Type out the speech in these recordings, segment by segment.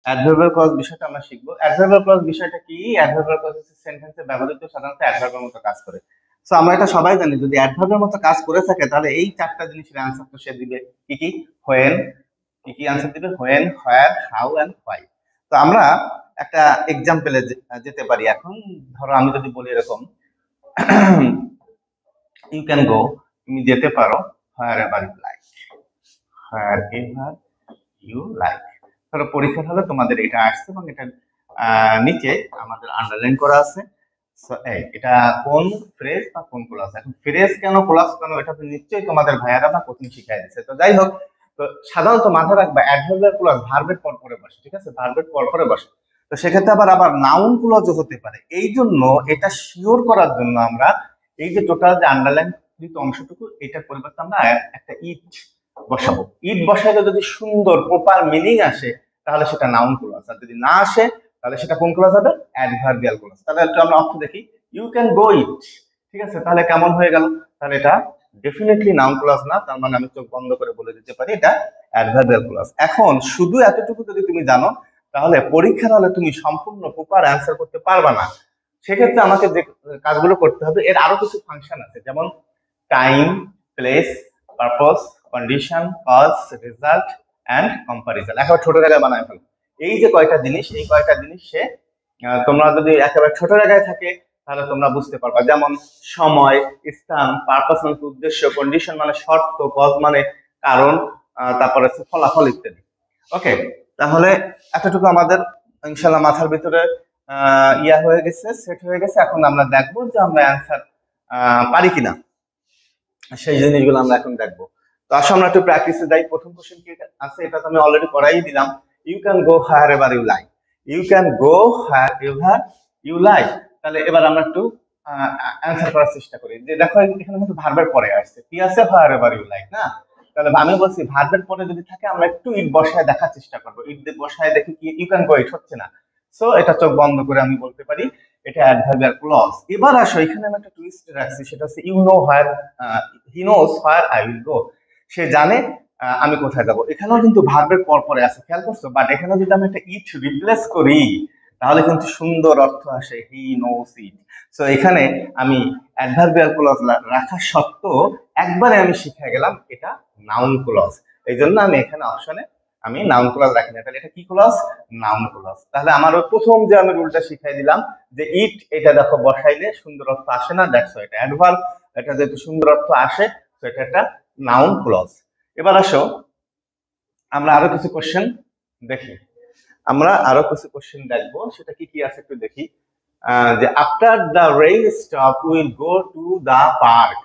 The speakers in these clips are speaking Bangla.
অ্যাডভার্বিয়াল ক্লজ বিষয়টা আমরা শিখবো। অ্যাডভার্বিয়াল ক্লজ বিষয়টা কি? অ্যাডভার্বিয়াল ক্লজ হচ্ছে সেন্টেন্সে ব্যবহৃত সাধারণত অ্যাডভার্বের মতো কাজ করে। সো আমরা এটা সবাই জানি, যদি অ্যাডভার্বের মতো কাজ করে থাকে তাহলে এই চারটা জিনিসের অ্যান্সার তো সে দিবে। কি কি? হোয়েন, কি কি অ্যান্সার দিবে? When, where, how and why. তো আমরা একটা এক্সাম্পলে যেতে পারি এখন। ধরো আমি যদি বলি এরকম, ইউ ক্যান গো, তুমি যেতে পারো, হোয়ার ever you like, where ever you like. ধরো পরীক্ষার হলে তোমাদের এটা আসছে এবং এটা নিচে আমাদের আন্ডারলাইন করা আছে। এটা কোন ফ্রেজ বা কোন ক্লাস? এখন ফ্রেজ কেন ক্লাস কেন এটা তো নিশ্চয়ই তোমাদের ভাইয়ারা বা কোচিং শিখাই দিচ্ছে। তো যাই হোক, তো সাধারণত মাথায় রাখবা অ্যাডভার্বিয়াল ক্লজ ভার্বের পর পরে বসে, ঠিক আছে? ভার্বের পর পরে বসে। তো সেক্ষেত্রে আবার আবার নাউন ক্লজও হতে পারে। এই জন্য এটা শিওর করার জন্য আমরা এই যে টোটাল যে আন্ডারলাইন অংশটুকু, এটার পরিবর্তে আমরা একটা ইট বসাবো। ইট বসালে যদি সুন্দর প্রপার মিনিং আসে তাহলে সেটা নাউন ক্লজ, আর যদি না আসে তাহলে সেটা কোন ক্লজ হবে? Adverbial clause. তাহলে একটু আমরা অর্থ দেখি। ইউ ক্যান গো ইট, ঠিক আছে? তাহলে কেমন হয়ে গেল? তাহলে এটা ডেফিনেটলি নাউন ক্লজ না, তার মানে আমি চোখ বন্ধ করে বলে দিতে পারি এটা অ্যাডভার্বিয়াল ক্লজ। এখন শুধু এতটুকু যদি তুমি জানো তাহলে পরীক্ষার হলে তুমি সম্পূর্ণ প্রপার অ্যান্সার করতে পারবা না। সেক্ষেত্রে আমাকে যে কাজগুলো করতে হবে, এর আরো কিছু ফাংশন আছে, যেমন time, place, purpose, condition, cause, result and comparison. একেবারে ছোট জায়গায় বানায় ফেলো। এই যে কয়টা জিনিস, এই কয়টা জিনিস সে তোমরা যদি একেবারে ছোট জায়গায় থাকে তাহলে তোমরা বুঝতে পারবা। যেমন সময়, স্থান, পারপাস মানে উদ্দেশ্য, কন্ডিশন মানে শর্ত, কজ মানে কারণ, তারপরে হচ্ছে ফলাফল ইত্যাদি। ওকে, তাহলে এতটুকু আমাদের ইনশাল্লাহ মাথার ভিতরে ইয়া হয়ে গেছে, সেট হয়ে গেছে। এখন আমরা দেখবো যে আমরা অ্যান্সার পারি কিনা, সেই জিনিসগুলো আমরা এখন দেখবো। তো আসলে আমরা একটু প্র্যাকটিসে যাই। প্রথম কোশ্চেন কি আছে এটা তো আমি অলরেডি করাই দিলাম। You can go where ever you like, you can go where ever you like. তাহলে এবার আমরা একটু অ্যান্সার করার চেষ্টা করি। যে দেখো এখানে কিন্তু ভার্বের পরে আসছে, কি আছে? হোয়ার এভার ইউ লাইক না? তাহলে আমি বলছি ভার্বের পরে যদি থাকে আমরা একটু ইট বসায় দেখার চেষ্টা করবো। ইট বসায় দেখি কি ইউ ক্যান গো ইট হচ্ছে না। সো এটা চোখ বন্ধ করে আমি বলতে পারি এটা অ্যাডভার্বিয়াল ক্লজ। এবার আসো, এখানে আমি একটা টুইস্ট রাখছি, সেটা হচ্ছে you know where, he knows where I will go. সে জানে আমি কোথায় যাব। এখানেও কিন্তু ভার্বের পর পরে আছে, খেয়াল করছো? বাট এখানে যদি আমি একটা ইট রিপ্লেস করি তাহলে কিন্তু সুন্দর অর্থ আসে, হি নোজ ইট। সো এখানে আমি অ্যাডভার্বিয়াল ক্লজ রাখা সত্ত্বেও একবারে আমি শিখে গেলাম এটা নাউন ক্লজ। এই জন্য আমি এখানে অপশনে আমি নাউন ক্লজ রাখি না। তাহলে এটা কি ক্লজ? Noun clause. তাহলে আমার প্রথম যে আমি রুলটা শিখাই দিলাম যে ইট, এটা দেখো বসাইলে সুন্দর অর্থ আসে না, দেখছো এটা অ্যাডভার্ব, এটা যেহেতু সুন্দর অর্থ আসে তো এটা একটা নাউন ক্লজ। এবার আসো আমরা আরো কিছু কোশ্চেন দেখি। আমরা আরো কিছু কোশ্চেন দেখবো, সেটা কি কি আছে একটু দেখি। যে after the rain stop will go to the park.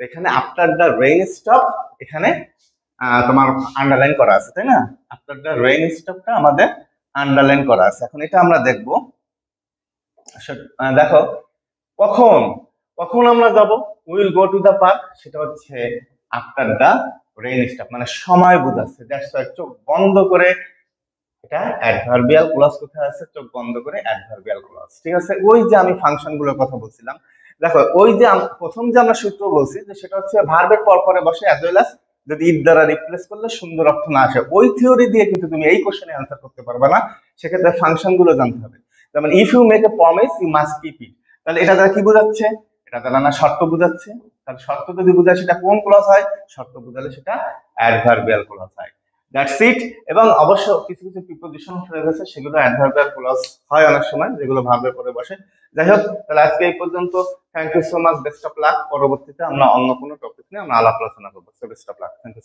এখানে আফটার দ্য রেইন স্টপ, এখানে তোমার আন্ডারলাইন করা আছে, তাই না? আফটার দ্য রেইন স্টপটা আমাদের আন্ডারলাইন করা আছে। এখন এটা আমরা দেখবো। দেখো কখন, কখন আমরা যাব? Will go to the park, সেটা হচ্ছে আফটার দা রেইন স্টপ, মানে সময় বোঝাচ্ছে। দ্যাটস ওয়াই চোখ বন্ধ করে এটা অ্যাডভার্বিয়াল ক্লজ কোথায় আছে? চোখ বন্ধ করে অ্যাডভার্বিয়াল ক্লজ, ঠিক আছে? ওই যে আমি ফাংশন গুলোর কথা বলছিলাম, দেখো ওই যে প্রথম যে আমরা সূত্র বলছি যে সেটা হচ্ছে ভার্বের পর পরে বসে অ্যাজ ওয়েল অ্যাজ যদি ইট দ্বারা রিপ্লেস করলে সুন্দর অর্থ না আসে। ওই থিওরি দিয়ে কিন্তু তুমি এই কোশ্চেনে অ্যান্সার করতে পারবে না। সেক্ষেত্রে ফাংশন গুলো জানতে হবে। যেমন if you make a promise you must keep it. তাহলে এটা দ্বারা কি বোঝাচ্ছে? এটা দ্বারা না শর্ত বোঝাচ্ছে। তাহলে শর্ত যদি বোঝায় সেটা কোন ক্লজ হয়? শর্ত বোঝালে সেটা অ্যাডভার্বিয়াল ক্লজ হয়। That's it. এবং অবশ্য কিছু কিছু প্রিপোজিশন ফ্রেজ আছে সেগুলো অ্যাডভার্বিয়াল ক্লজ হয় অনেক সময়, যেগুলো ভার্বের পরে বসে। যাই হোক, তাহলে আজকে এই পর্যন্ত। Thank you so much, best of luck. পরবর্তীতে আমরা অন্য কোনো টপিক নিয়ে আমরা আলাপ আলোচনা করবো। Best of luck, thank you.